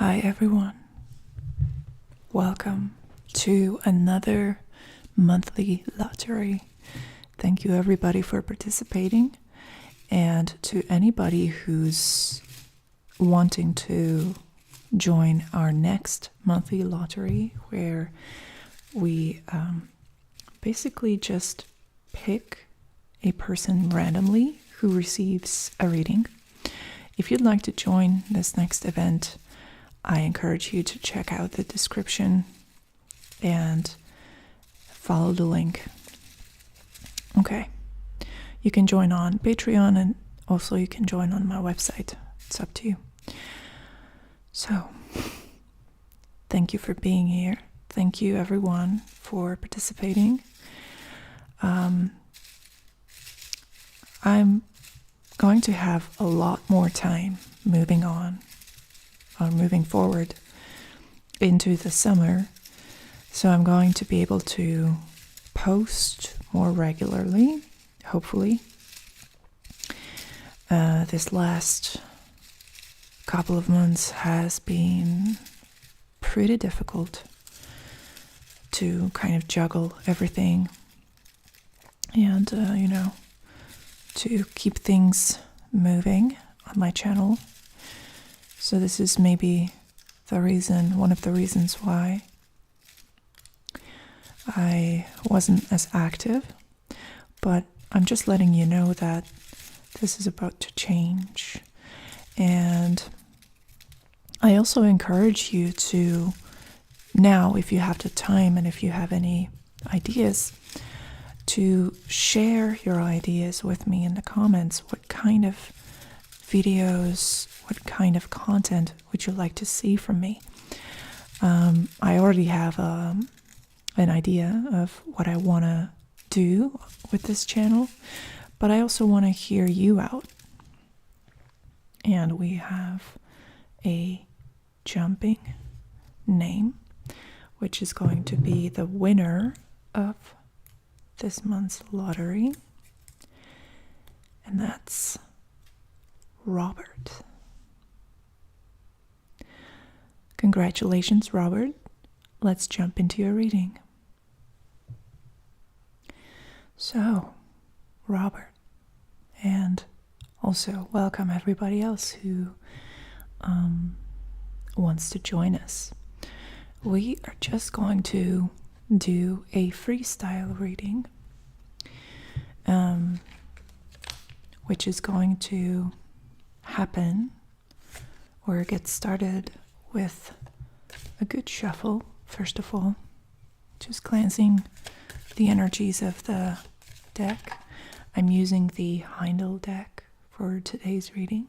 Hi everyone, welcome to another monthly lottery. Thank you everybody for participating, and to anybody who's wanting to join our next monthly lottery where we basically just pick a person randomly who receives a reading. If you'd like to join this next event, I encourage you to check out the description and follow the link. Okay, you can join on Patreon, and also you can join on my website. It's up to you. So, thank you for being here. Thank you everyone for participating. I'm going to have a lot more time moving forward into the summer, so I'm going to be able to post more regularly, hopefully. This last couple of months has been pretty difficult to kind of juggle everything and to keep things moving on my channel. So this is maybe one of the reasons why I wasn't as active, but I'm just letting you know that this is about to change. And I also encourage you to, now, if you have the time and if you have any ideas, to share your ideas with me in the comments. What kind of videos, what kind of content would you like to see from me? I already have an idea of what I want to do with this channel, but I also want to hear you out. And we have a jumping name, which is going to be the winner of this month's lottery, and that's Robert. Congratulations, Robert. Let's jump into your reading. So, Robert, and also welcome everybody else who wants to join us. We are just going to do a freestyle reading, which is going to happen or get started with a good shuffle, first of all, just cleansing the energies of the deck. I'm using the Heindel deck for today's reading,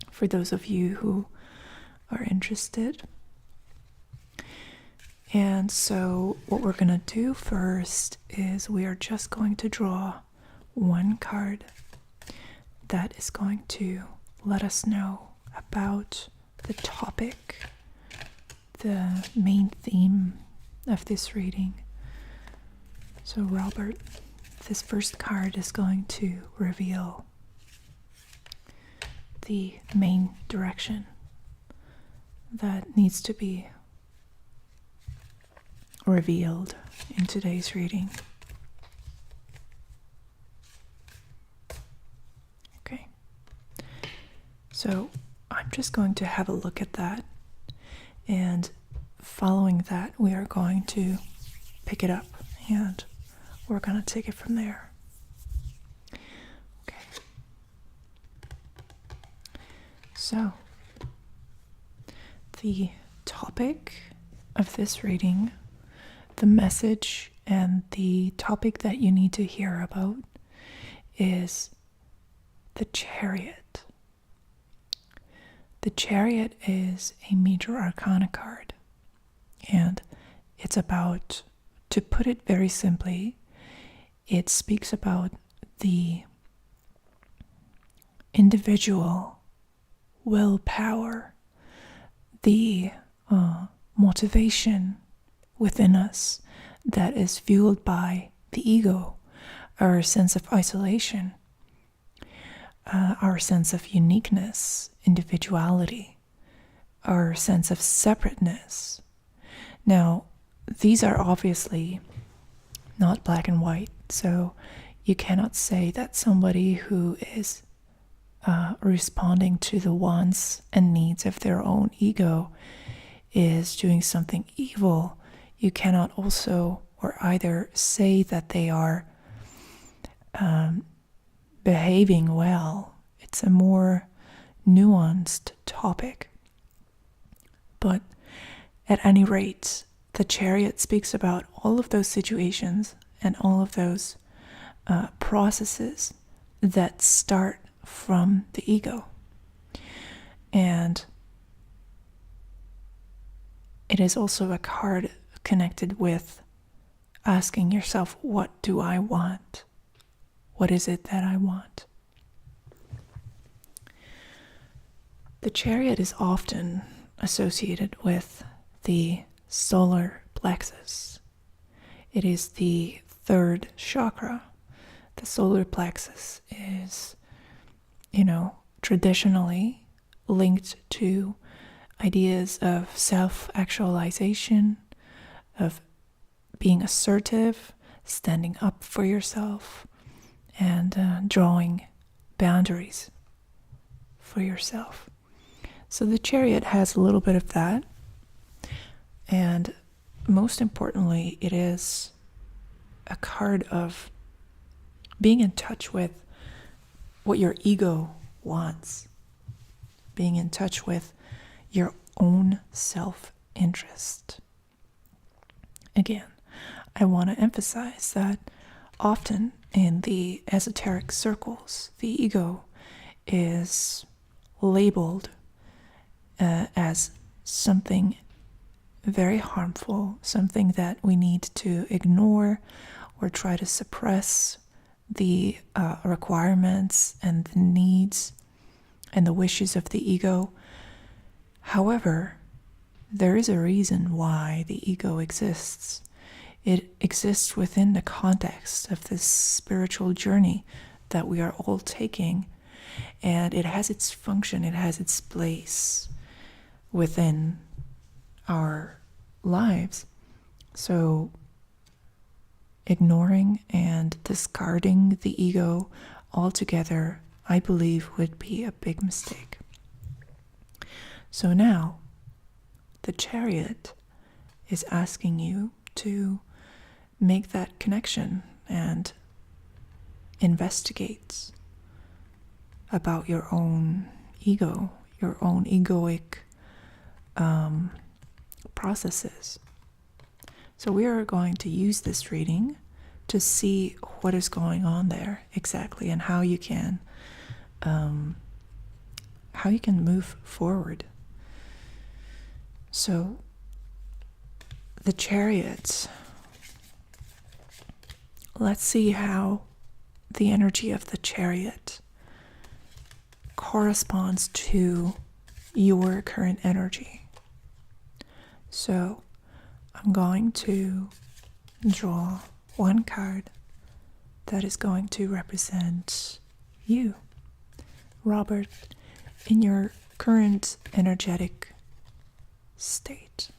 for those of you who are interested. And so what we're going to do first is we are just going to draw one card that is going to let us know about the topic, the main theme of this reading. So Robert, this first card is going to reveal the main direction that needs to be revealed in today's reading. Okay, so I'm just going to have a look at that, and following that we are going to pick it up and we're going to take it from there. Okay, so the topic of this reading, the message and the topic that you need to hear about, is the chariot. The chariot is a major arcana card, and it's about, to put it very simply, it speaks about the individual willpower, the motivation within us that is fueled by the ego, our sense of isolation, our sense of uniqueness, individuality, our sense of separateness. Now, these are obviously not black and white, so you cannot say that somebody who is responding to the wants and needs of their own ego is doing something evil. You cannot also or either say that they are behaving well. It's a more nuanced topic. But at any rate, the chariot speaks about all of those situations and all of those processes that start from the ego. And it is also a card connected with asking yourself, what do I want? What is it that I want? The chariot is often associated with the solar plexus. It is the third chakra. The solar plexus is, traditionally linked to ideas of self-actualization, of being assertive, standing up for yourself, and drawing boundaries for yourself. So the chariot has a little bit of that. And most importantly, it is a card of being in touch with what your ego wants, being in touch with your own self-interest. Again, I want to emphasize that often in the esoteric circles, the ego is labeled as something very harmful, something that we need to ignore or try to suppress the requirements and the needs and the wishes of the ego. However, there is a reason why the ego exists. It exists within the context of this spiritual journey that we are all taking, and it has its function, it has its place within our lives. So ignoring and discarding the ego altogether, I believe, would be a big mistake. So now, the chariot is asking you to make that connection and investigate about your own ego, your own egoic processes. So we are going to use this reading to see what is going on there exactly and how you can move forward. So the chariot, let's see how the energy of the chariot corresponds to your current energy. So I'm going to draw one card that is going to represent you, Robert, in your current energetic state.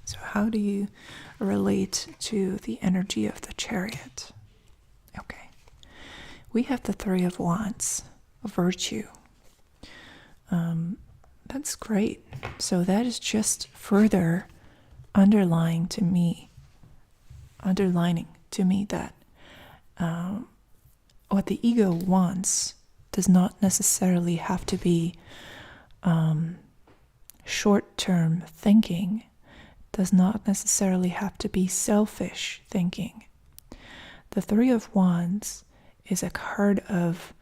So how do you relate to the energy of the chariot? Okay. We have the Three of Wands, virtue. That's great. So that is just further underlining to me that what the ego wants does not necessarily have to be short-term thinking, does not necessarily have to be selfish thinking. The Three of Wands is a card of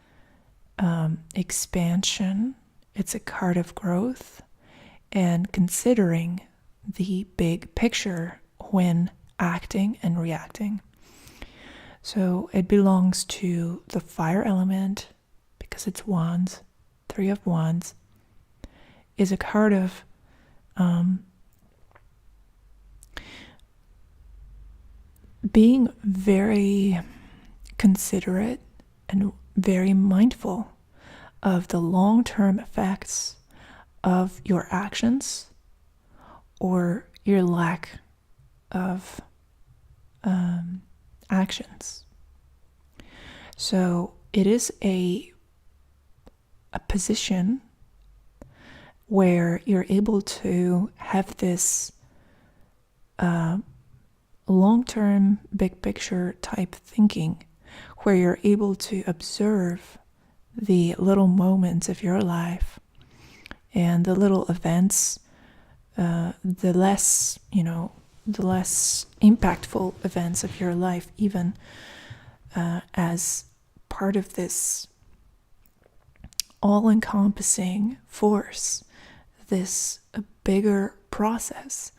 expansion. It's a card of growth and considering the big picture when acting and reacting. So it belongs to the fire element because it's wands. Three of Wands is a card of being very considerate and very mindful of the long-term effects of your actions or your lack of actions. So it is a position where you're able to have this long-term, big picture type thinking, where you're able to observe the little moments of your life and the little events, the less impactful events of your life, even as part of this all-encompassing force, this bigger process.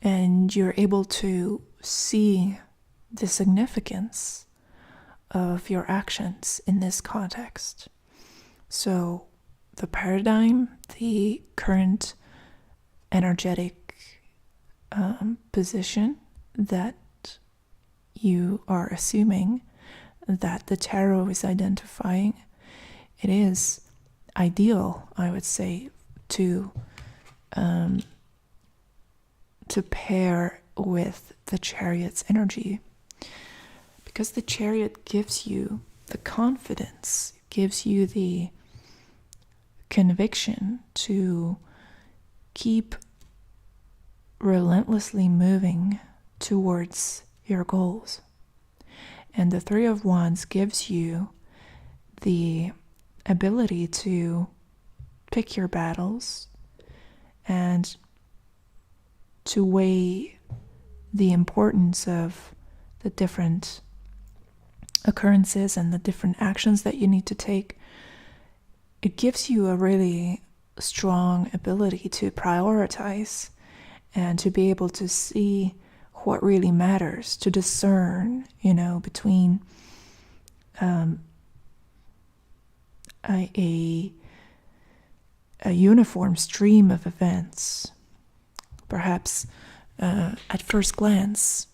And you're able to see the significance of your actions in this context. So the paradigm, the current energetic position that you are assuming that the tarot is identifying, it is ideal, I would say, to pair with the chariot's energy, because the chariot gives you the confidence, gives you the conviction to keep relentlessly moving towards your goals. And the Three of Wands gives you the ability to pick your battles and to weigh the importance of the different occurrences and the different actions that you need to take. It gives you a really strong ability to prioritize and to be able to see what really matters, to discern, between a uniform stream of events. Perhaps at first glance,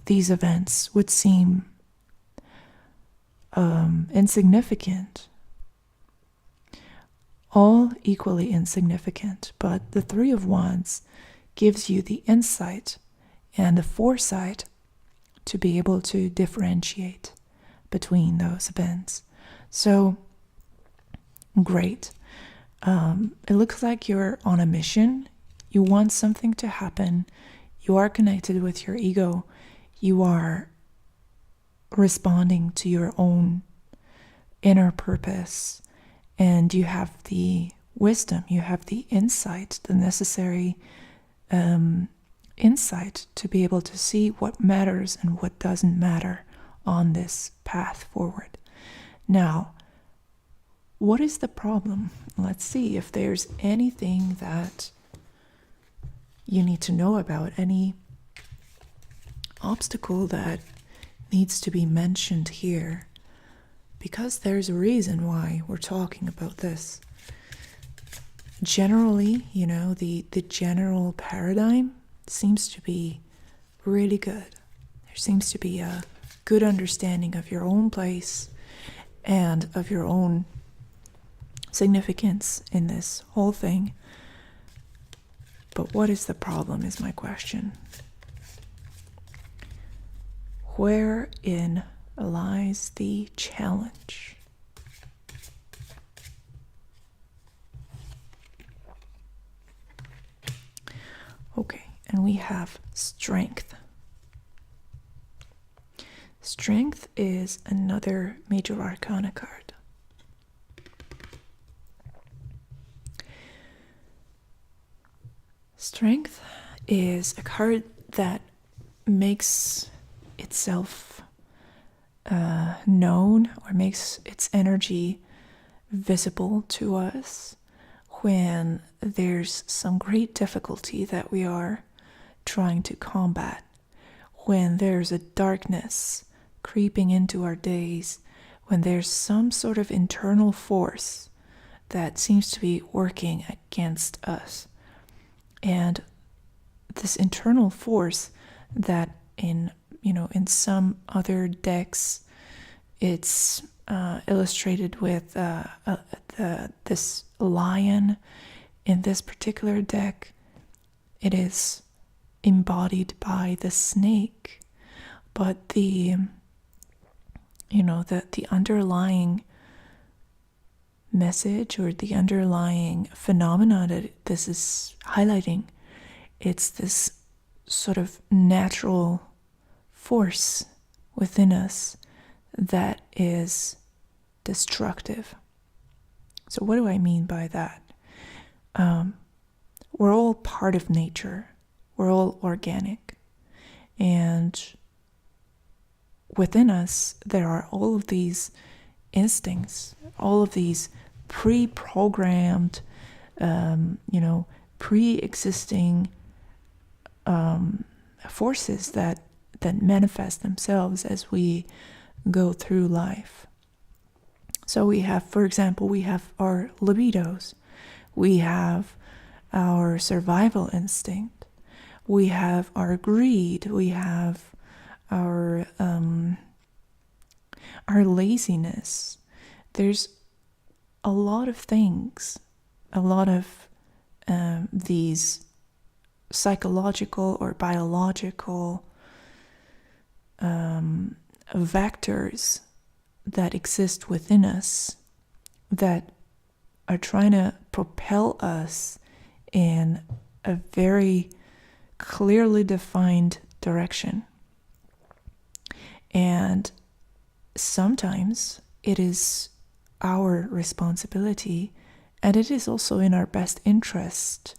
these events would seem insignificant, all equally insignificant, but the Three of Wands gives you the insight and the foresight to be able to differentiate between those events. So, great. It looks like you're on a mission. You want something to happen. You are connected with your ego. You are responding to your own inner purpose. And you have the wisdom, you have the insight, the necessary insight to be able to see what matters and what doesn't matter on this path forward. Now, what is the problem? Let's see if there's anything that you need to know about, any obstacle that needs to be mentioned here, because there's a reason why we're talking about this. Generally, the general paradigm seems to be really good. There seems to be a good understanding of your own place and of your own significance in this whole thing. But what is the problem is my question. Wherein lies the challenge? Okay, and we have strength. Strength is another major arcana card. Strength is a card that makes itself known, or makes its energy visible to us when there's some great difficulty that we are trying to combat, when there's a darkness creeping into our days, when there's some sort of internal force that seems to be working against us. And this internal force that in some other decks It's illustrated with this lion. In this particular deck, it is embodied by the snake, but the underlying message or the underlying phenomena that this is highlighting, it's this sort of natural force within us that is destructive. So what do I mean by that? We're all part of nature. We're all organic. And within us, there are all of these instincts, all of these pre-programmed, pre-existing forces that manifest themselves as we go through life. So we have, for example, we have our libidos, we have our survival instinct, we have our greed, we have our laziness. There's a lot of things, a lot of these psychological or biological vectors that exist within us that are trying to propel us in a very clearly defined direction. And sometimes it is our responsibility, and it is also in our best interest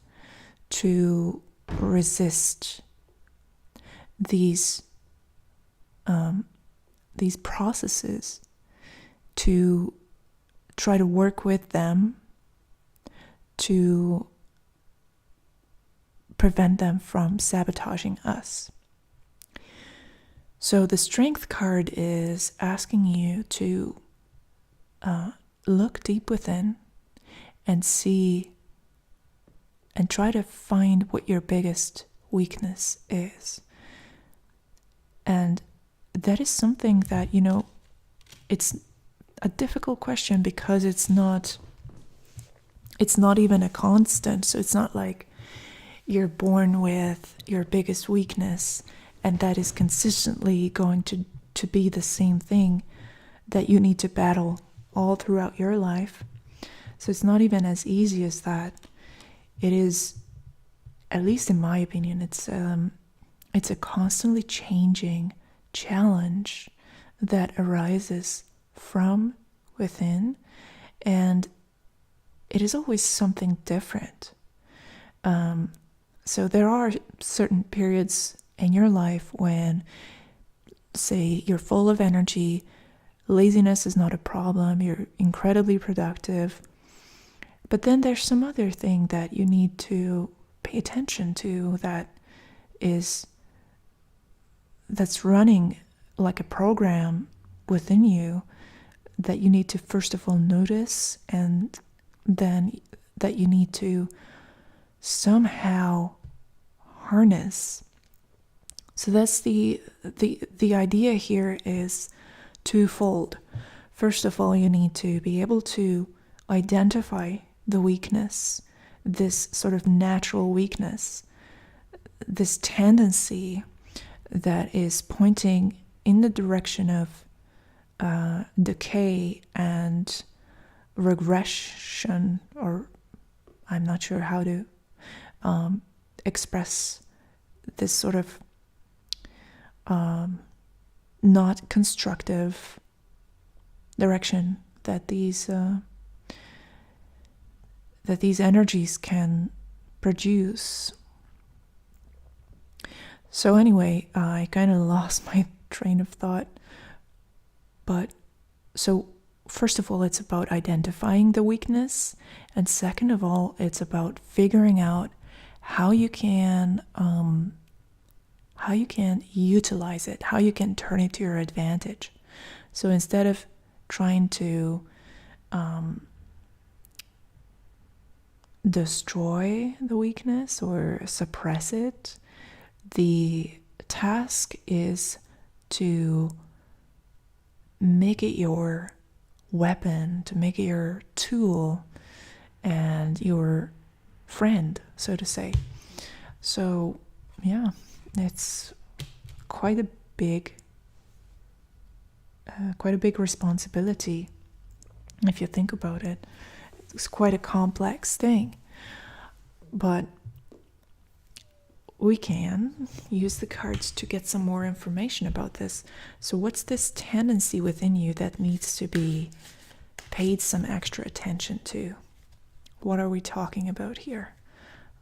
to resist these processes, to try to work with them, to prevent them from sabotaging us. So the Strength card is asking you to look deep within and see and try to find what your biggest weakness is. And that is something that, it's a difficult question because it's not even a constant. So it's not like you're born with your biggest weakness and that is consistently going to be the same thing that you need to battle all throughout your life. So it's not even as easy as that. It is, at least in my opinion, it's a constantly changing challenge that arises from within, and it is always something different. So there are certain periods in your life when, say, you're full of energy, laziness is not a problem, you're incredibly productive, but then there's some other thing that you need to pay attention to that's running like a program within you that you need to first of all notice, and then that you need to somehow harness. So that's the idea here is twofold. First of all, you need to be able to identify the weakness, this sort of natural weakness, this tendency that is pointing in the direction of decay and regression, or I'm not sure how to express this sort of not constructive direction that these energies can produce. So anyway, I kind of lost my train of thought. But so first of all, it's about identifying the weakness, and second of all, it's about figuring out how you can utilize it, how you can turn it to your advantage. So instead of trying to destroy the weakness or suppress it, the task is to make it your weapon, to make it your tool and your friend, so to say. So yeah, it's quite a big responsibility if you think about it. It's quite a complex thing, but we can use the cards to get some more information about this. So what's this tendency within you that needs to be paid some extra attention to? What are we talking about here?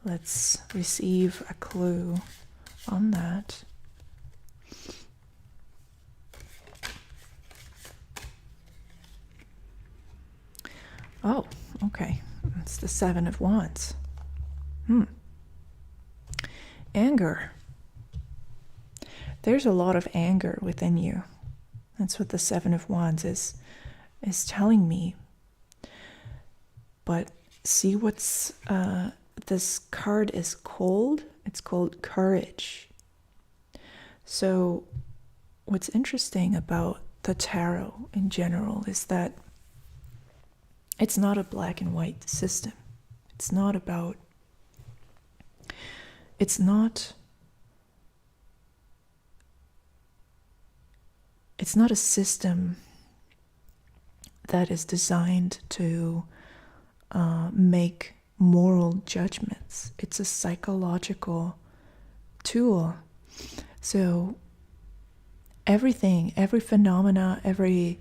Let's receive a clue on that. Oh, okay. It's the Seven of Wands. Anger. There's a lot of anger within you. That's what the Seven of Wands is telling me. But see what's this card is called? It's called courage. So what's interesting about the tarot in general is that it's not a black and white system. It's not a system that is designed to make moral judgments. It's a psychological tool. So everything, every phenomena, every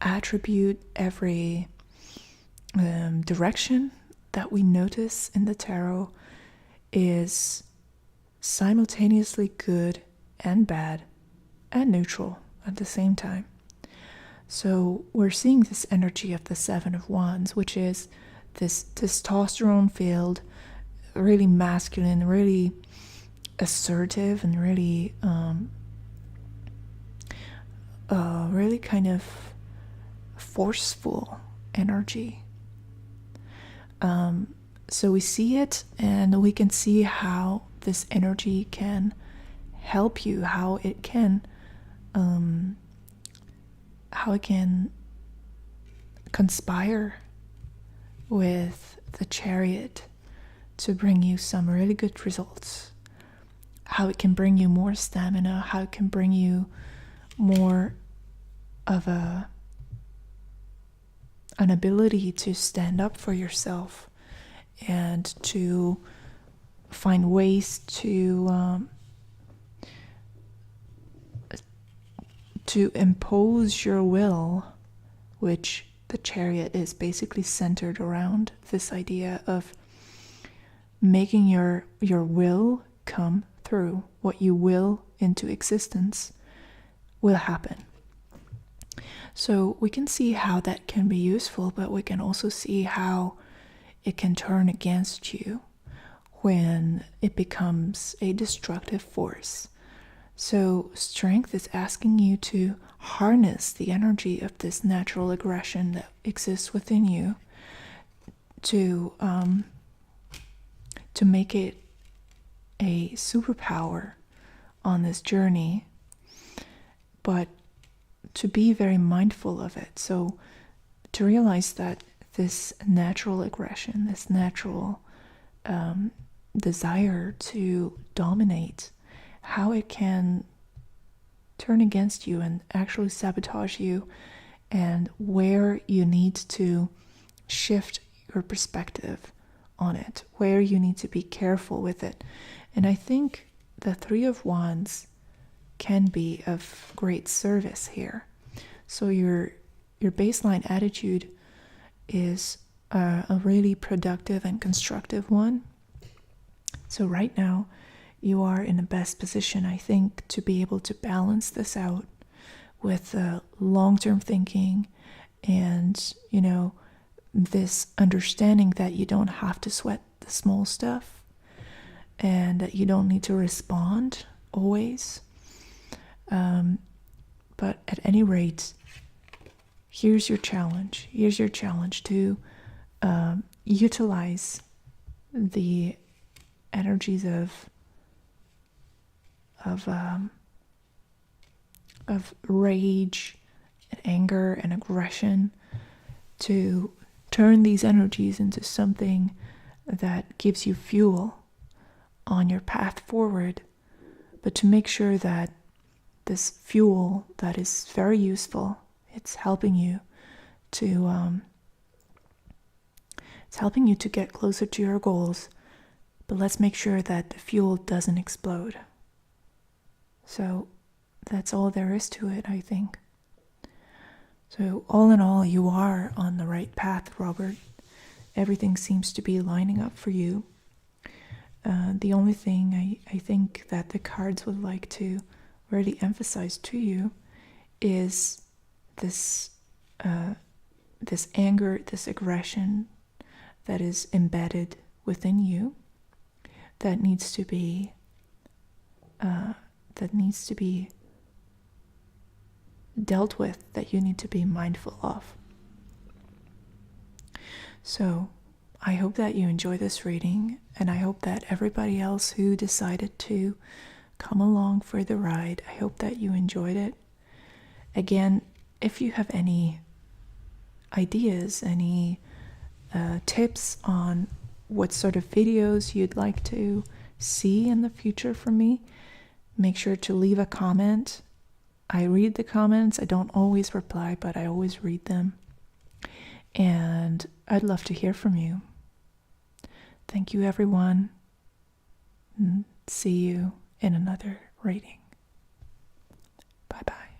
attribute, every direction that we notice in the tarot is simultaneously good and bad and neutral at the same time. So we're seeing this energy of the Seven of Wands, which is this testosterone-filled, really masculine, really assertive, and really really kind of forceful energy. So we see it, and we can see how this energy can help you, how it can conspire with the chariot to bring you some really good results, how it can bring you more stamina, how it can bring you more of an ability to stand up for yourself and to find ways to impose your will, which the chariot is basically centered around this idea of making your will come through. What you will into existence will happen. So we can see how that can be useful, but we can also see how it can turn against you when it becomes a destructive force. So strength is asking you to harness the energy of this natural aggression that exists within you to make it a superpower on this journey, but to be very mindful of it. So to realize that this natural aggression, this natural desire to dominate, how it can turn against you and actually sabotage you, and where you need to shift your perspective on it, where you need to be careful with it. And I think the Three of Wands can be of great service here. So your baseline attitude is a really productive and constructive one. So right now you are in the best position, I think, to be able to balance this out with long-term thinking and, this understanding that you don't have to sweat the small stuff and that you don't need to respond always. But at any rate, here's your challenge. Here's your challenge to utilize the energies of of rage and anger and aggression, to turn these energies into something that gives you fuel on your path forward, but to make sure that this fuel that is very useful, it's helping you to get closer to your goals, but let's make sure that the fuel doesn't explode. So that's all there is to it, I think. So all in all, you are on the right path, Robert. Everything seems to be lining up for you. The only thing I think that the cards would like to really emphasize to you is this anger, this aggression that is embedded within you, that needs to be dealt with, that you need to be mindful of. So I hope that you enjoy this reading, and I hope that everybody else who decided to come along for the ride, I hope that you enjoyed it. Again, if you have any ideas, any tips on what sort of videos you'd like to see in the future from me, make sure to leave a comment. I read the comments. I don't always reply, but I always read them. And I'd love to hear from you. Thank you, everyone. And see you in another reading. Bye-bye.